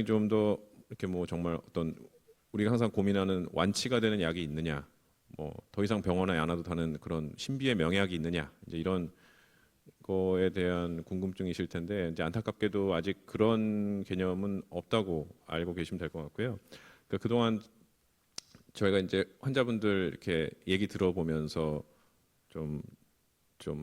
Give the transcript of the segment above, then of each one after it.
좀 더 이렇게 뭐 정말 어떤 우리가 항상 고민하는 완치가 되는 약이 있느냐, 뭐 더 이상 병원에 안 와도 되는 그런 신비의 명약이 있느냐, 이제 이런 거에 대한 궁금증이실 텐데 이제 안타깝게도 아직 그런 개념은 없다고 알고 계시면 될 것 같고요. 그러니까 그동안 저희가 이제 환자분들 이렇게 얘기 들어보면서 좀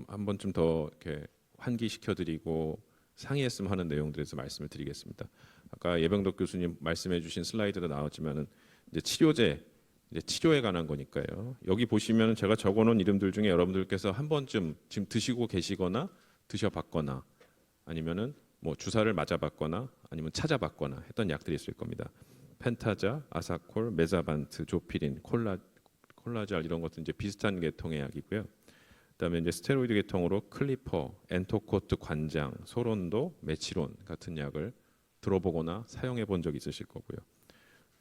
한 번쯤 더 이렇게 환기시켜드리고 상의했으면 하는 내용들에서 말씀을 드리겠습니다. 아까 예병덕 교수님 말씀해주신 슬라이드도 나왔지만은 이제 치료제, 이제 치료에 관한 거니까요. 여기 보시면 제가 적어놓은 이름들 중에 여러분들께서 한 번쯤 지금 드시고 계시거나 드셔봤거나 아니면은 뭐 주사를 맞아봤거나 아니면 찾아봤거나 했던 약들이 있을 겁니다. 펜타자, 아사콜, 메자반트, 조피린, 콜라잘 이런 것도 이제 비슷한 계통의 약이고요. 그다음에 이제 스테로이드 계통으로 클리퍼, 엔토코트 관장, 소론도, 메치론 같은 약을 들어보거나 사용해 본 적 있으실 거고요.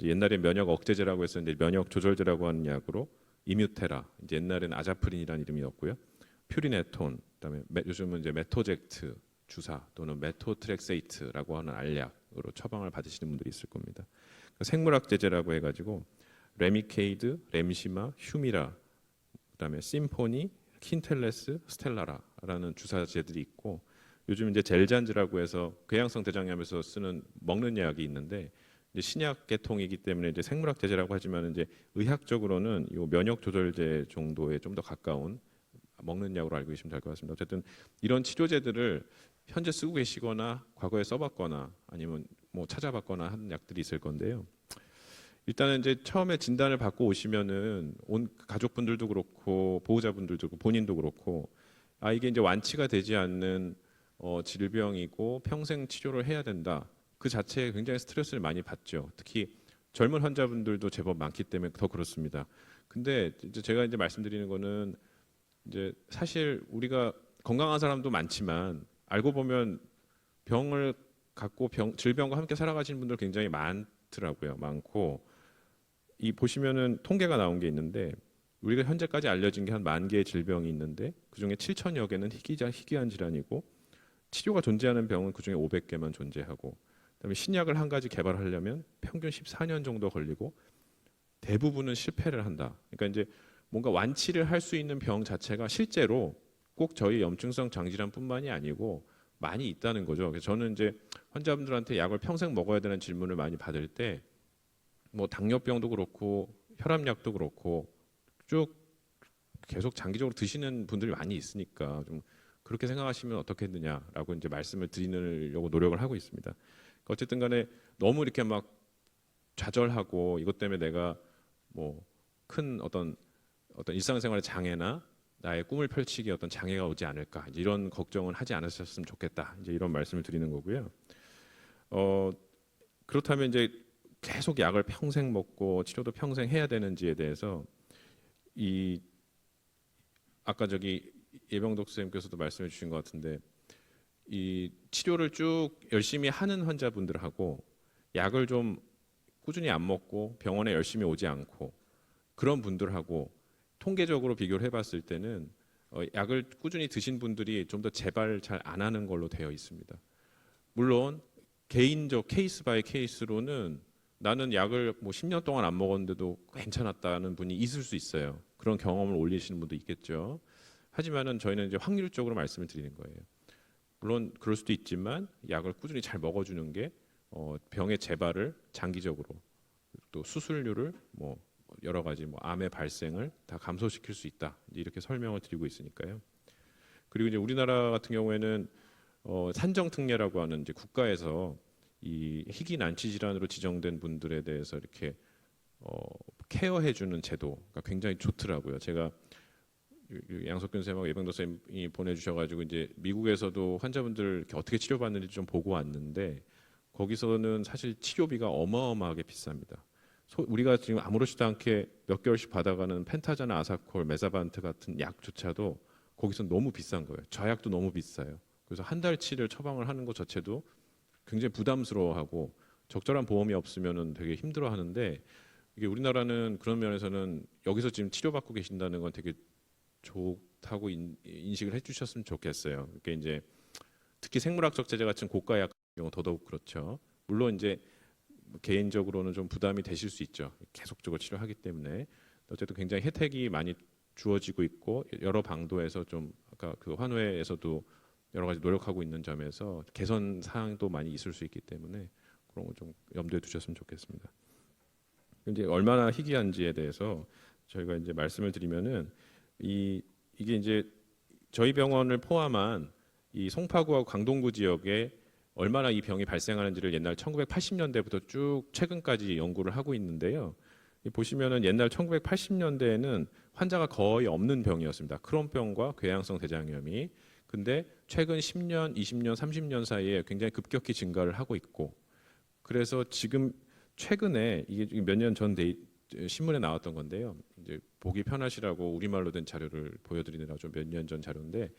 옛날에 면역 억제제라고 해서 이제 면역 조절제라고 하는 약으로 이뮤테라, 이제 옛날에는 아자프린이라는 이름이었고요. 퓨리네톤, 그다음에 요즘은 이제 메토젝트 주사 또는 메토트렉세이트라고 하는 알약으로 처방을 받으시는 분들이 있을 겁니다. 생물학제제라고 해가지고 레미케이드, 렘시마, 휴미라, 그다음에 심포니, 킨텔레스, 스텔라라라는 주사제들이 있고 요즘 이제 젤잔즈라고 해서 궤양성 대장염에서 쓰는 먹는 약이 있는데 이제 신약 계통이기 때문에 이제 생물학 제제라고 하지만 이제 의학적으로는 이 면역 조절제 정도에 좀 더 가까운 먹는 약으로 알고 계시면 될 것 같습니다. 어쨌든 이런 치료제들을 현재 쓰고 계시거나 과거에 써봤거나 아니면 뭐 찾아봤거나 하는 약들이 있을 건데요. 일단은 이제 처음에 진단을 받고 오시면은 온 가족분들도 그렇고 보호자분들도 그렇고 본인도 그렇고 이게 이제 완치가 되지 않는 질병이고 평생 치료를 해야 된다. 그 자체에 굉장히 스트레스를 많이 받죠. 특히 젊은 환자분들도 제법 많기 때문에 더 그렇습니다. 근데 이제 제가 이제 말씀드리는 거는 이제 사실 우리가 건강한 사람도 많지만 알고 보면 병을 갖고 질병과 함께 살아가시는 분들 굉장히 많더라고요. 많고 이 보시면은 통계가 나온 게 있는데 우리가 현재까지 알려진 게 한 10,000개의 질병이 있는데 그중에 7천여 개는 희귀한 질환이고 치료가 존재하는 병은 그중에 500개만 존재하고 그다음에 신약을 한 가지 개발하려면 평균 14년 정도 걸리고 대부분은 실패를 한다. 그러니까 이제 뭔가 완치를 할 수 있는 병 자체가 실제로 꼭 저희 염증성 장질환뿐만이 아니고 많이 있다는 거죠. 그래서 저는 이제 환자분들한테 약을 평생 먹어야 되는 질문을 많이 받을 때 뭐 당뇨병도 그렇고 혈압약도 그렇고 쭉 계속 장기적으로 드시는 분들이 많이 있으니까 좀 그렇게 생각하시면 어떻겠느냐라고 이제 말씀을 드리려고 노력을 하고 있습니다. 그러니까 어쨌든 간에 너무 이렇게 막 좌절하고 이것 때문에 내가 뭐 큰 어떤 일상생활의 장애나 나의 꿈을 펼치기 어떤 장애가 오지 않을까 이제 이런 걱정은 하지 않으셨으면 좋겠다 이제 이런 말씀을 드리는 거고요. 그렇다면 이제 계속 약을 평생 먹고 치료도 평생 해야 되는지에 대해서 이 아까 저기 예병덕 선생님께서도 말씀해 주신 것 같은데 이 치료를 쭉 열심히 하는 환자분들하고 약을 좀 꾸준히 안 먹고 병원에 열심히 오지 않고 그런 분들하고 통계적으로 비교를 해봤을 때는 약을 꾸준히 드신 분들이 좀 더 재발 잘 안 하는 걸로 되어 있습니다. 물론 개인적 케이스 바이 케이스로는 나는 약을 뭐 10년 동안 안 먹었는데도 괜찮았다는 분이 있을 수 있어요. 그런 경험을 올리시는 분도 있겠죠. 하지만은 저희는 이제 확률적으로 말씀을 드리는 거예요. 물론 그럴 수도 있지만 약을 꾸준히 잘 먹어주는 게 병의 재발을 장기적으로 또 수술률을 뭐 여러 가지 뭐 암의 발생을 다 감소시킬 수 있다. 이렇게 설명을 드리고 있으니까요. 그리고 이제 우리나라 같은 경우에는 산정특례라고 하는 이제 국가에서 이 희귀 난치 질환으로 지정된 분들에 대해서 이렇게 케어해주는 제도가 굉장히 좋더라고요. 제가 양석균 선생님하고 예병도 선생님이 보내주셔가지고 이제 미국에서도 환자분들 이렇게 어떻게 치료받는지 좀 보고 왔는데 거기서는 사실 치료비가 어마어마하게 비쌉니다. 우리가 지금 아무렇지도 않게 몇 개월씩 받아가는 펜타자나 아사콜, 메사반트 같은 약조차도 거기서 너무 비싼 거예요. 저약도 너무 비싸요. 그래서 한 달치를 처방을 하는 것 자체도 굉장히 부담스러워하고 적절한 보험이 없으면은 되게 힘들어하는데 이게 우리나라는 그런 면에서는 여기서 지금 치료받고 계신다는 건 되게 좋다고 인식을 해주셨으면 좋겠어요. 그러니까 이제 특히 생물학적 제제 같은 고가 약 같은 경우 더더욱 그렇죠. 물론 이제 개인적으로는 좀 부담이 되실 수 있죠. 계속적으로 치료하기 때문에. 어쨌든 굉장히 혜택이 많이 주어지고 있고 여러 방도에서 좀 아까 그 환우회에서도 여러 가지 노력하고 있는 점에서 개선 사항도 많이 있을 수 있기 때문에 그런 거 좀 염두에 두셨으면 좋겠습니다. 이제 얼마나 희귀한지에 대해서 저희가 이제 말씀을 드리면은 이게 이제 저희 병원을 포함한 이 송파구하고 강동구 지역에 얼마나 이 병이 발생하는지를 옛날 1980년대부터 쭉 최근까지 연구를 하고 있는데요. 보시면은 옛날 1980년대에는 환자가 거의 없는 병이었습니다. 크론병과 궤양성 대장염이. 근데 최근 10년, 20년, 30년 사이에 굉장히 급격히 증가를 하고 있고 그래서 지금 최근에 이게 몇 년 전 신문에 나왔던 건데요. 이제 보기 편하시라고 우리말로 된 자료를 보여드리느라 좀 몇 년 전 자료인데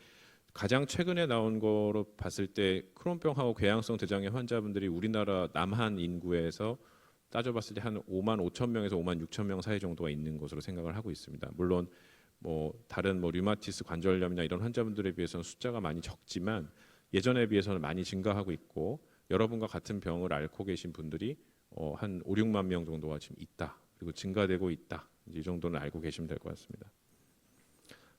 가장 최근에 나온 거로 봤을 때 크론병하고 궤양성 대장염 환자분들이 우리나라 남한 인구에서 따져봤을 때 한 5만 5천 명에서 5만 6천 명 사이 정도가 있는 것으로 생각을 하고 있습니다. 물론 뭐 다른 뭐 류마티스 관절염이나 이런 환자분들에 비해서는 숫자가 많이 적지만 예전에 비해서는 많이 증가하고 있고 여러분과 같은 병을 앓고 계신 분들이 한 5, 6만 명 정도가 지금 있다. 그리고 증가되고 있다. 이제 이 정도는 알고 계시면 될 것 같습니다.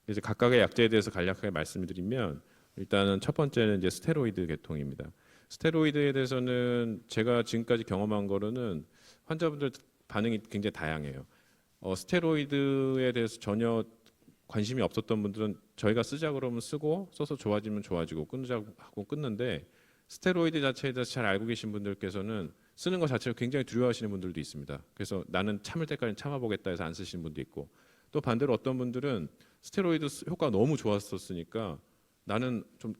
이제 각각의 약제에 대해서 간략하게 말씀을 드리면 일단은 첫 번째는 이제 스테로이드 계통입니다. 스테로이드에 대해서는 제가 지금까지 경험한 거로는 환자분들 반응이 굉장히 다양해요. 스테로이드에 대해서 전혀 관심이 없었던 분들은 저희가 쓰자 그러면 쓰고 써서 좋아지면 좋아지고 끊자고 하고 끊는데 스테로이드 자체에 대해서 잘 알고 계신 분들께서는 쓰는 것 자체를 굉장히 두려워하시는 분들도 있습니다. 그래서 나는 참을 때까지 참아보겠다 해서 안 쓰시는 분도 있고 또 반대로 어떤 분들은 스테로이드 효과가 너무 좋았었으니까 나는 좀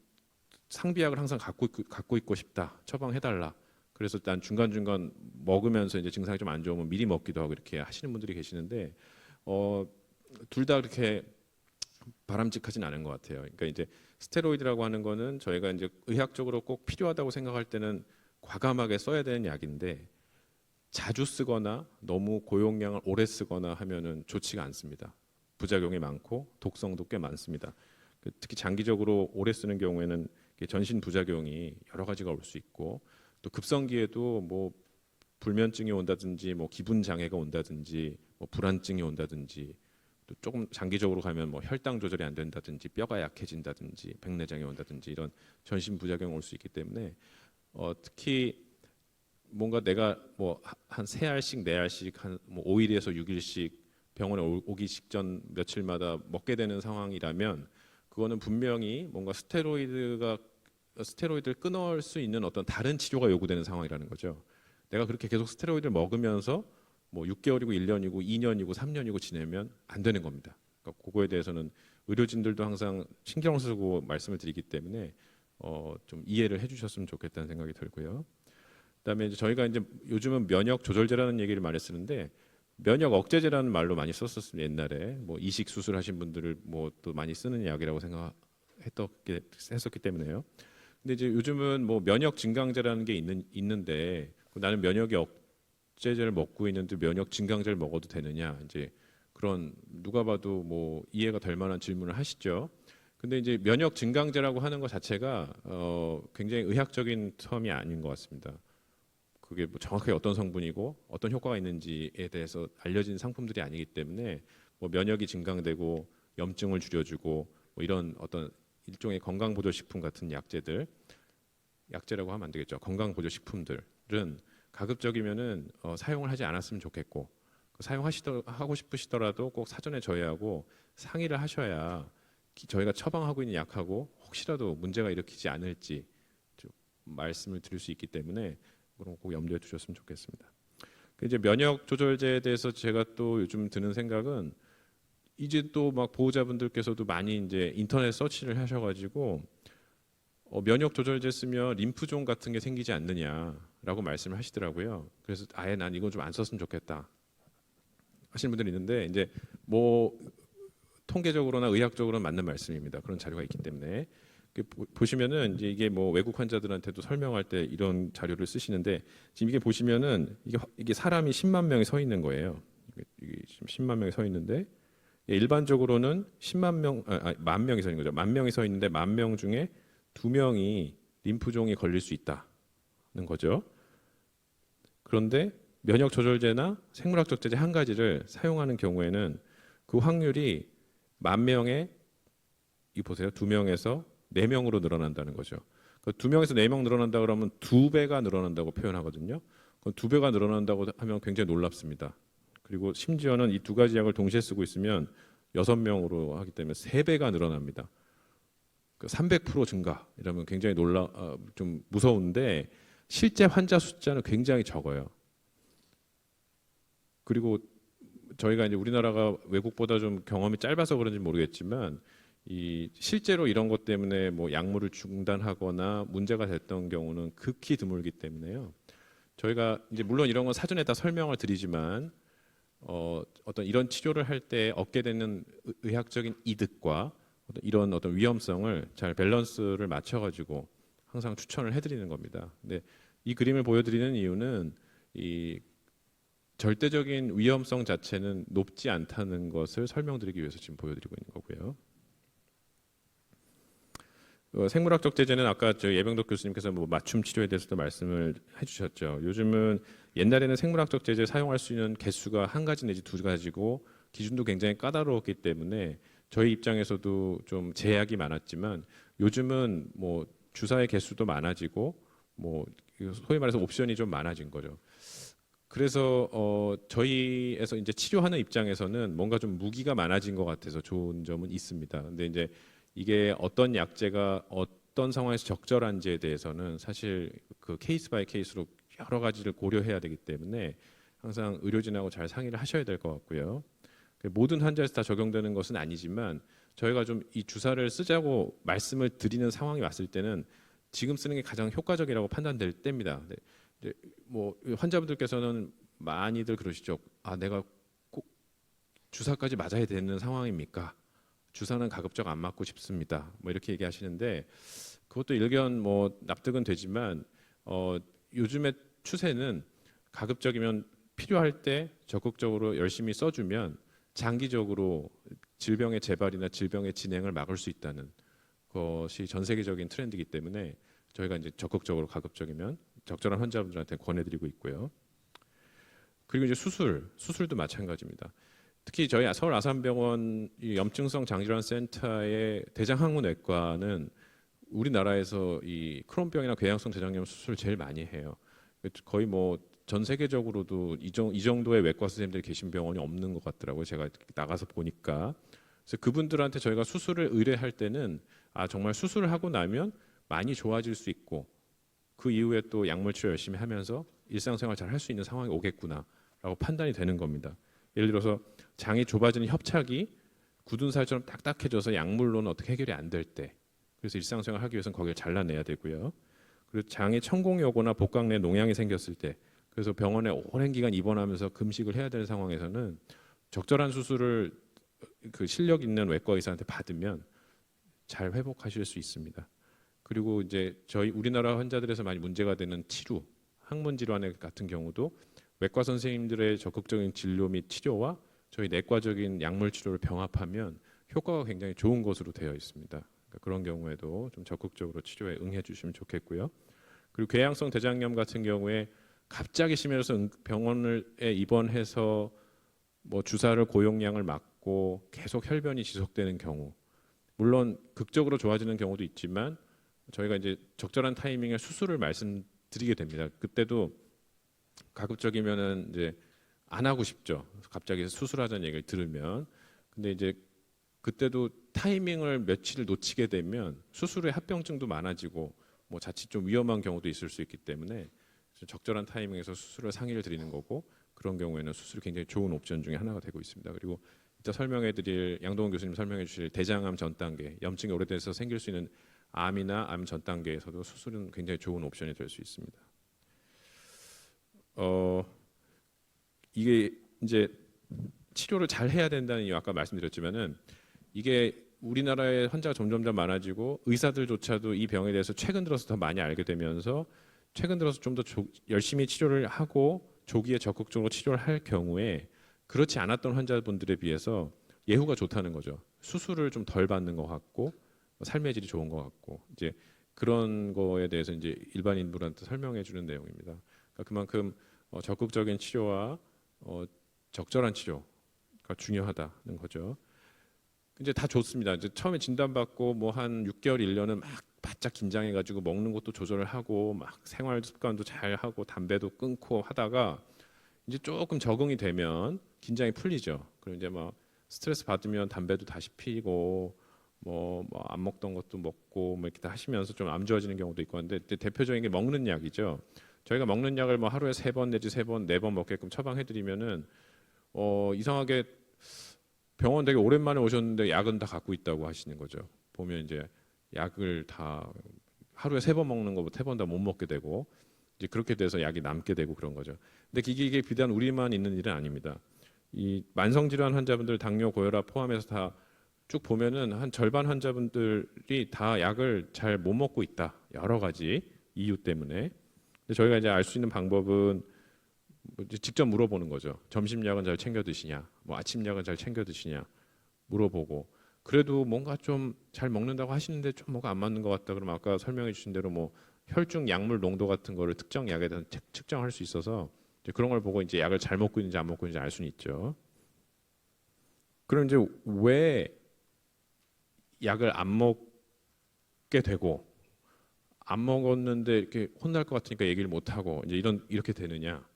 상비약을 항상 갖고 있고 싶다. 처방해달라. 그래서 난 중간중간 먹으면서 이제 증상이 좀 안 좋으면 미리 먹기도 하고 이렇게 하시는 분들이 계시는데 둘 다 그렇게 바람직하진 않은 것 같아요. 그러니까 이제 스테로이드라고 하는 거는 저희가 이제 의학적으로 꼭 필요하다고 생각할 때는 과감하게 써야 되는 약인데 자주 쓰거나 너무 고용량을 오래 쓰거나 하면은 좋지가 않습니다. 부작용이 많고 독성도 꽤 많습니다. 특히 장기적으로 오래 쓰는 경우에는 전신 부작용이 여러 가지가 올 수 있고 또 급성기에도 뭐 불면증이 온다든지 뭐 기분 장애가 온다든지 뭐 불안증이 온다든지 또 조금 장기적으로 가면 뭐 혈당 조절이 안 된다든지 뼈가 약해진다든지 백내장이 온다든지 이런 전신 부작용이 올 수 있기 때문에 특히 뭔가 내가 뭐 한 3알씩 4알씩 한 뭐 5일에서 6일씩 병원에 오기 직전 며칠마다 먹게 되는 상황이라면 그거는 분명히 뭔가 스테로이드를 끊을 수 있는 어떤 다른 치료가 요구되는 상황이라는 거죠. 내가 그렇게 계속 스테로이드를 먹으면서 뭐 6개월이고 1년이고 2년이고 3년이고 지내면 안 되는 겁니다. 그러니까 그거에 대해서는 의료진들도 항상 신경 쓰고 말씀을 드리기 때문에 좀 이해를 해주셨으면 좋겠다는 생각이 들고요. 그다음에 이제 저희가 이제 요즘은 면역 조절제라는 얘기를 많이 쓰는데 면역 억제제라는 말로 많이 썼었습니다. 옛날에 뭐 이식 수술하신 분들을 뭐 또 많이 쓰는 약이라고 했었기 때문에요. 근데 이제 요즘은 뭐 면역 증강제라는 게 있는데 나는 면역이 억제제를 먹고 있는데 면역 증강제를 먹어도 되느냐 이제 그런 누가 봐도 뭐 이해가 될 만한 질문을 하시죠. 근데 이제 면역 증강제라고 하는 것 자체가 굉장히 의학적인 텀이 아닌 것 같습니다. 그게 뭐 정확하게 어떤 성분이고 어떤 효과가 있는지에 대해서 알려진 상품들이 아니기 때문에 뭐 면역이 증강되고 염증을 줄여주고 뭐 이런 어떤 일종의 건강보조식품 같은 약제라고 하면 안 되겠죠. 건강보조식품들은 가급적이면은 사용을 하지 않았으면 좋겠고 하고 싶으시더라도 꼭 사전에 저희하고 상의를 하셔야 저희가 처방하고 있는 약하고 혹시라도 문제가 일으키지 않을지 좀 말씀을 드릴 수 있기 때문에 그런 거 꼭 염두에 두셨으면 좋겠습니다. 이제 면역 조절제에 대해서 제가 또 요즘 드는 생각은 이제 또 막 보호자분들께서도 많이 이제 인터넷 서치를 하셔가지고 면역 조절제 쓰면 림프종 같은 게 생기지 않느냐라고 말씀을 하시더라고요. 그래서 아예 난 이건 좀 안 썼으면 좋겠다 하시는 분들이 있는데 이제 뭐 통계적으로나 의학적으로는 맞는 말씀입니다. 그런 자료가 있기 때문에 보시면은 이제 이게 뭐 외국 환자들한테도 설명할 때 이런 자료를 쓰시는데 지금 이게 보시면은 이게 사람이 10만 명이 서 있는 거예요. 이게 지금 10만 명이 서 있는데 일반적으로는 10만 명이 서 있는 거죠. 10,000명이 서 있는데 10,000명 중에 2명이 림프종이 걸릴 수 있다는 거죠. 그런데 면역 조절제나 생물학적 제제 한 가지를 사용하는 경우에는 그 확률이 10,000명에 이 보세요. 2명에서 4명으로 늘어난다는 거죠. 그 2명에서 4명 늘어난다 그러면 2배가 늘어난다고 표현하거든요. 그 2배가 늘어난다고 하면 굉장히 놀랍습니다. 그리고 심지어는 이 두 가지 약을 동시에 쓰고 있으면 6명으로 하기 때문에 3배가 늘어납니다. 그 300% 증가 이러면 굉장히 좀 무서운데 실제 환자 숫자는 굉장히 적어요. 그리고 저희가 이제 우리나라가 외국보다 좀 경험이 짧아서 그런지 모르겠지만 이 실제로 이런 것 때문에 뭐 약물을 중단하거나 문제가 됐던 경우는 극히 드물기 때문에요. 저희가 이제 물론 이런 건 사전에 다 설명을 드리지만 어떤 이런 치료를 할 때 얻게 되는 의학적인 이득과 이런 어떤 위험성을 잘 밸런스를 맞춰가지고 항상 추천을 해드리는 겁니다. 근데 이 그림을 보여드리는 이유는 이 절대적인 위험성 자체는 높지 않다는 것을 설명드리기 위해서 지금 보여드리고 있는 거고요. 생물학적 제제는 아까 저 예병덕 교수님께서 뭐 맞춤 치료에 대해서도 말씀을 해주셨죠. 요즘은 옛날에는 생물학적 제제 사용할 수 있는 개수가 한 가지 내지 두 가지고 기준도 굉장히 까다로웠기 때문에 저희 입장에서도 좀 제약이 많았지만 요즘은 뭐 주사의 개수도 많아지고 뭐 소위 말해서 옵션이 좀 많아진 거죠. 그래서 저희에서 이제 치료하는 입장에서는 뭔가 좀 무기가 많아진 것 같아서 좋은 점은 있습니다. 근데 이제 이게 어떤 약제가 어떤 상황에서 적절한지에 대해서는 사실 그 케이스 바이 케이스로 여러 가지를 고려해야 되기 때문에 항상 의료진하고 잘 상의를 하셔야 될 것 같고요. 모든 환자에서 다 적용되는 것은 아니지만 저희가 좀 이 주사를 쓰자고 말씀을 드리는 상황이 왔을 때는 지금 쓰는 게 가장 효과적이라고 판단될 때입니다. 이제 뭐 환자분들께서는 많이들 그러시죠. 아, 내가 꼭 주사까지 맞아야 되는 상황입니까? 주사는 가급적 안 맞고 싶습니다. 뭐 이렇게 얘기하시는데 그것도 일견 뭐 납득은 되지만 요즘의 추세는 가급적이면 필요할 때 적극적으로 열심히 써주면 장기적으로 질병의 재발이나 질병의 진행을 막을 수 있다는 것이 전 세계적인 트렌드이기 때문에 저희가 이제 적극적으로 가급적이면 적절한 환자분들한테 권해드리고 있고요. 그리고 이제 수술도 마찬가지입니다. 특히 저희 서울 아산병원 염증성 장질환 센터의 대장학문외과는 우리나라에서 이 크론병이나 궤양성 대장염 수술을 제일 많이 해요. 거의 뭐 전 세계적으로도 이 정도의 외과 선생님들이 계신 병원이 없는 것 같더라고요. 제가 나가서 보니까. 그래서 그분들한테 저희가 수술을 의뢰할 때는 아 정말 수술을 하고 나면 많이 좋아질 수 있고 그 이후에 또 약물 치료 열심히 하면서 일상생활 잘 할 수 있는 상황이 오겠구나라고 판단이 되는 겁니다. 예를 들어서 장이 좁아지는 협착이 굳은 살처럼 딱딱해져서 약물로는 어떻게 해결이 안 될 때, 그래서 일상생활 하기 위해서는 거기를 잘라내야 되고요. 그리고 장에 천공이 오거나 복강 내 농양이 생겼을 때, 그래서 병원에 오랜 기간 입원하면서 금식을 해야 되는 상황에서는 적절한 수술을 그 실력 있는 외과 의사한테 받으면 잘 회복하실 수 있습니다. 그리고 이제 저희 우리나라 환자들에서 많이 문제가 되는 치료, 항문 질환 같은 경우도 외과 선생님들의 적극적인 진료 및 치료와 저희 내과적인 약물 치료를 병합하면 효과가 굉장히 좋은 것으로 되어 있습니다. 그러니까 그런 경우에도 좀 적극적으로 치료에 응해 주시면 좋겠고요. 그리고 궤양성 대장염 같은 경우에 갑자기 심해져서 병원에 입원해서 뭐 주사를 고용량을 맞고 계속 혈변이 지속되는 경우, 물론 극적으로 좋아지는 경우도 있지만 저희가 이제 적절한 타이밍에 수술을 말씀드리게 됩니다. 그때도 가급적이면은 이제 안 하고 싶죠. 갑자기 수술하자는 얘기를 들으면. 근데 이제 그때도 타이밍을 며칠을 놓치게 되면 수술의 합병증도 많아지고 뭐 자칫 좀 위험한 경우도 있을 수 있기 때문에 적절한 타이밍에서 수술을 상의를 드리는 거고, 그런 경우에는 수술이 굉장히 좋은 옵션 중에 하나가 되고 있습니다. 그리고 이따 설명해드릴 양동원 교수님 설명해주실 대장암 전 단계, 염증이 오래돼서 생길 수 있는 암이나 암 전 단계에서도 수술은 굉장히 좋은 옵션이 될 수 있습니다. 이게 이제 치료를 잘 해야 된다는 이유 아까 말씀드렸지만은 이게 우리나라의 환자가 점점 더 많아지고 의사들조차도 이 병에 대해서 최근 들어서 더 많이 알게 되면서 최근 들어서 좀 더 열심히 치료를 하고 조기에 적극적으로 치료를 할 경우에 그렇지 않았던 환자분들에 비해서 예후가 좋다는 거죠. 수술을 좀 덜 받는 것 같고 삶의 질이 좋은 것 같고, 이제 그런 거에 대해서 이제 일반인들한테 설명해 주는 내용입니다. 그러니까 그만큼 적극적인 치료와 적절한 치료가 중요하다는 거죠. 이제 다 좋습니다. 이제 처음에 진단받고 뭐 한 6개월, 1년은 막 바짝 긴장해가지고 먹는 것도 조절을 하고 막 생활 습관도 잘 하고 담배도 끊고 하다가 이제 조금 적응이 되면 긴장이 풀리죠. 그리고 이제 막 스트레스 받으면 담배도 다시 피고 뭐 안 먹던 것도 먹고 뭐 이렇게 다 하시면서 좀 안 좋아지는 경우도 있고 한데 대표적인 게 먹는 약이죠. 저희가 먹는 약을 뭐 하루에 3번 내지 3번, 4번 먹게끔 처방해드리면은 이상하게 병원 되게 오랜만에 오셨는데 약은 다 갖고 있다고 하시는 거죠. 보면 이제 약을 다 하루에 3번 먹는 거 3번 다 못 먹게 되고 이제 그렇게 돼서 약이 남게 되고 그런 거죠. 근데 이게 비단 우리만 있는 일은 아닙니다. 이 만성 질환 환자분들 당뇨, 고혈압 포함해서 다 쭉 보면은 한 절반 환자분들이 다 약을 잘 못 먹고 있다. 여러 가지 이유 때문에. 근데 저희가 이제 알 수 있는 방법은 뭐 이제 직접 물어보는 거죠. 점심약은 잘 챙겨 드시냐, 뭐 아침약은 잘 챙겨 드시냐 물어보고 그래도 뭔가 좀 잘 먹는다고 하시는데 좀 뭐가 안 맞는 것 같다 그러면 아까 설명해 주신 대로 뭐 혈중 약물 농도 같은 거를 특정 약에 대한 측정할 수 있어서 이제 그런 걸 보고 이제 약을 잘 먹고 있는지 안 먹고 있는지 알 수는 있죠. 그럼 이제 왜 약을 안 먹게 되고 안 먹었는데 이렇게 혼날 것 같으니까 얘기를 못 하고 이제 이렇게 되느냐?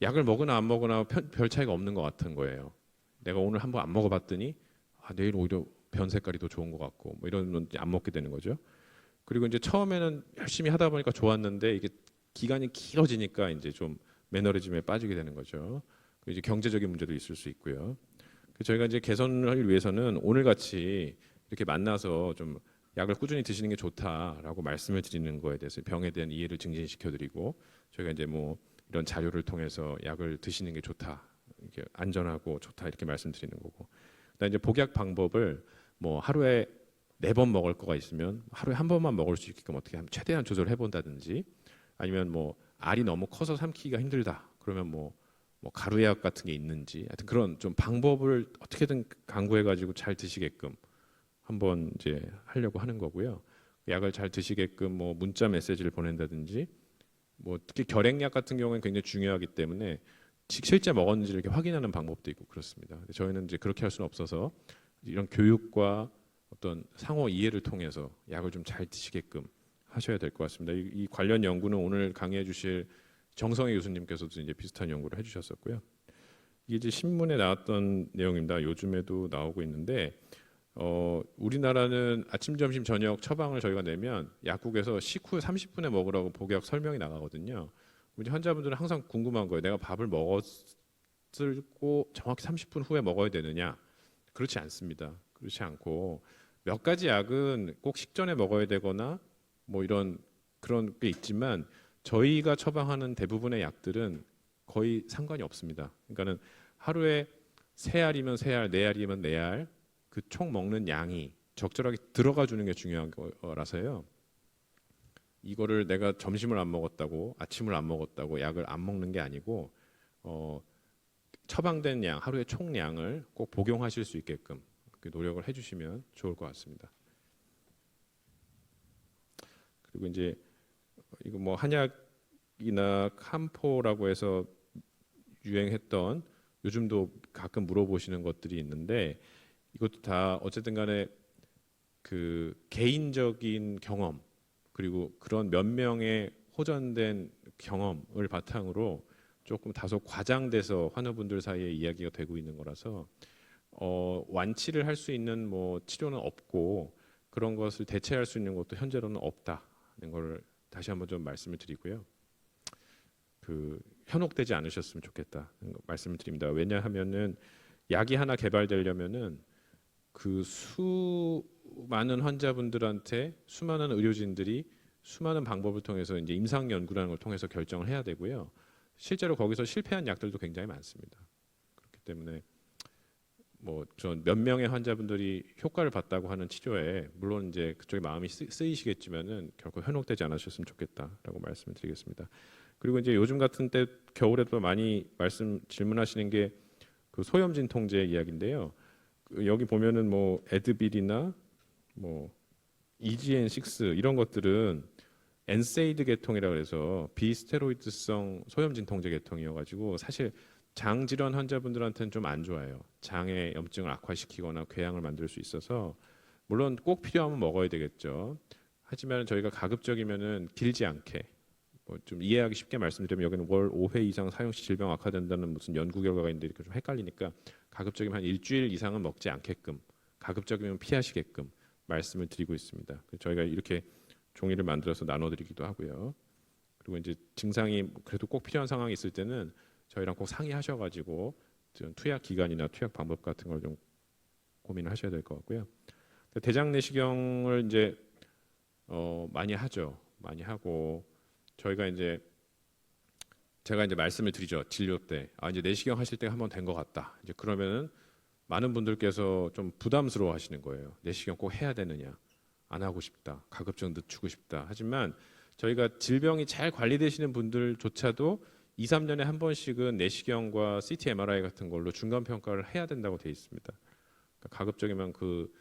약을 먹으나 안 먹으나 별 차이가 없는 것 같은 거예요. 내가 오늘 한번 안 먹어봤더니 내일 오히려 변 색깔이 더 좋은 것 같고 뭐 이러면 이제 안 먹게 되는 거죠. 그리고 이제 처음에는 열심히 하다 보니까 좋았는데 이게 기간이 길어지니까 이제 좀 매너리즘에 빠지게 되는 거죠. 그리고 이제 경제적인 문제도 있을 수 있고요. 그래서 저희가 이제 개선을 위해서는 오늘 같이 이렇게 만나서 좀 약을 꾸준히 드시는 게 좋다라고 말씀을 드리는 거에 대해서 병에 대한 이해를 증진시켜드리고 저희가 이제 뭐 이런 자료를 통해서 약을 드시는 게 좋다, 이렇게 안전하고 좋다 이렇게 말씀드리는 거고. 그다음 이제 복약 방법을 뭐 하루에 4번 먹을 거가 있으면 하루에 한 번만 먹을 수 있게끔 어떻게 하면 최대한 조절해 본다든지 아니면 뭐 알이 너무 커서 삼키기가 힘들다 그러면 뭐 가루약 같은 게 있는지 하여튼 그런 좀 방법을 어떻게든 강구해 가지고 잘 드시게끔 한번 이제 하려고 하는 거고요. 약을 잘 드시게끔 뭐 문자 메시지를 보낸다든지 뭐 특히 결핵약 같은 경우는 굉장히 중요하기 때문에 실제 먹었는지 이렇게 확인하는 방법도 있고 그렇습니다. 근데 저희는 이제 그렇게 할 수는 없어서 이런 교육과 어떤 상호 이해를 통해서 약을 좀 잘 드시게끔 하셔야 될 것 같습니다. 이 관련 연구는 오늘 강의해 주실 정성희 교수님께서도 이제 비슷한 연구를 해주셨었고요. 이게 이제 신문에 나왔던 내용입니다. 요즘에도 나오고 있는데 우리나라는 아침, 점심, 저녁 처방을 저희가 내면 약국에서 식후 30분에 먹으라고 복약 설명이 나가거든요. 우리 환자분들은 항상 궁금한 거예요. 내가 밥을 먹었고 정확히 30분 후에 먹어야 되느냐? 그렇지 않습니다. 그렇지 않고 몇 가지 약은 꼭 식전에 먹어야 되거나 뭐 이런 그런 게 있지만 저희가 처방하는 대부분의 약들은 거의 상관이 없습니다. 그러니까는 하루에 3알이면 3알, 4알이면 4알 그 총 먹는 양이 적절하게 들어가 주는 게 중요한 거라서요. 이거를 내가 점심을 안 먹었다고 아침을 안 먹었다고 약을 안 먹는 게 아니고 처방된 양 하루의 총량을 꼭 복용하실 수 있게끔 노력을 해주시면 좋을 것 같습니다. 그리고 이제 이거 뭐 한약이나 캄포라고 해서 유행했던 요즘도 가끔 물어보시는 것들이 있는데 이것도 다 어쨌든 간에 그 개인적인 경험 그리고 그런 몇 명의 호전된 경험을 바탕으로 조금 다소 과장돼서 환우분들 사이에 이야기가 되고 있는 거라서 완치를 할 수 있는 뭐 치료는 없고 그런 것을 대체할 수 있는 것도 현재로는 없다는 걸 다시 한번 좀 말씀을 드리고요. 현혹되지 않으셨으면 좋겠다 말씀을 드립니다. 왜냐하면은 약이 하나 개발되려면은 그 수많은 환자분들한테 수많은 의료진들이 수많은 방법을 통해서 이제 임상 연구라는 걸 통해서 결정을 해야 되고요. 실제로 거기서 실패한 약들도 굉장히 많습니다. 그렇기 때문에 뭐 전 몇 명의 환자분들이 효과를 봤다고 하는 치료에 물론 이제 그쪽에 마음이 쓰이시겠지만은 결코 현혹되지 않으셨으면 좋겠다라고 말씀을 드리겠습니다. 그리고 이제 요즘 같은 때 겨울에도 많이 질문하시는 게 그 소염 진통제 이야기인데요. 여기 보면은 뭐 에드빌이나 뭐 EGN6 이런 것들은 엔세이드 계통이라 그래서 비스테로이드성 소염진통제 계통이어가지고 사실 장 질환 환자분들한테는 좀 안 좋아요. 장의 염증을 악화시키거나 궤양을 만들 수 있어서 물론 꼭 필요하면 먹어야 되겠죠. 하지만 저희가 가급적이면은 길지 않게 뭐 좀 이해하기 쉽게 말씀드리면 여기는 월 5회 이상 사용 시 질병 악화된다는 무슨 연구 결과가 있는데 이렇게 좀 헷갈리니까 가급적이면 한 일주일 이상은 먹지 않게끔 가급적이면 피하시게끔 말씀을 드리고 있습니다. 그래서 저희가 이렇게 종이를 만들어서 나눠드리기도 하고요. 그리고 이제 증상이 그래도 꼭 필요한 상황이 있을 때는 저희랑 꼭 상의하셔가지고 투약 기간이나 투약 방법 같은 걸 좀 고민을 하셔야 될 것 같고요. 대장 내시경을 이제 많이 하죠. 많이 하고 저희가 이제 제가 이제 말씀을 드리죠. 진료 때 이제 내시경 하실 때가 한번 된 것 같다. 이제 그러면은 많은 분들께서 좀 부담스러워 하시는 거예요. 내시경 꼭 해야 되느냐? 안 하고 싶다. 가급적 늦추고 싶다. 하지만 저희가 질병이 잘 관리되시는 분들조차도 2, 3년에 한 번씩은 내시경과 CT, MRI 같은 걸로 중간 평가를 해야 된다고 되어 있습니다. 그러니까 가급적이면 그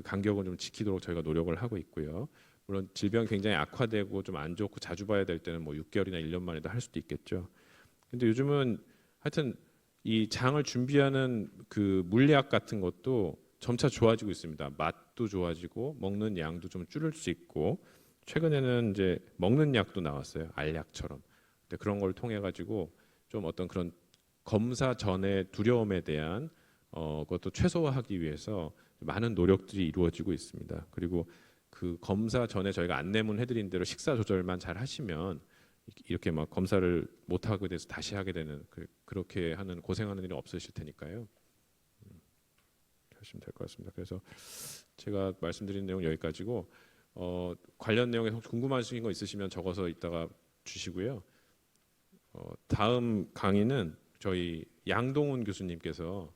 간격은 좀 지키도록 저희가 노력을 하고 있고요. 물론 질병이 굉장히 악화되고 좀 안 좋고 자주 봐야 될 때는 뭐 6개월이나 1년 만에도 할 수도 있겠죠. 근데 요즘은 하여튼 이 장을 준비하는 그 물약 같은 것도 점차 좋아지고 있습니다. 맛도 좋아지고 먹는 양도 좀 줄일 수 있고 최근에는 이제 먹는 약도 나왔어요. 알약처럼. 근데 그런 걸 통해 가지고 좀 어떤 그런 검사 전의 두려움에 대한 그것도 최소화하기 위해서 많은 노력들이 이루어지고 있습니다. 그리고 그 검사 전에 저희가 안내문 해드린 대로 식사 조절만 잘 하시면 이렇게 막 검사를 못 하게 돼서 다시 하게 되는 그렇게 하는 고생하는 일이 없으실 테니까요. 하시면 될 것 같습니다. 그래서 제가 말씀드린 내용 여기까지고 관련 내용에 혹시 궁금하신 거 있으시면 적어서 이따가 주시고요. 다음 강의는 저희 양동훈 교수님께서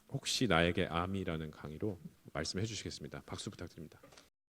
혹시 나에게 암이라는 강의로 말씀해 주시겠습니다. 박수 부탁드립니다.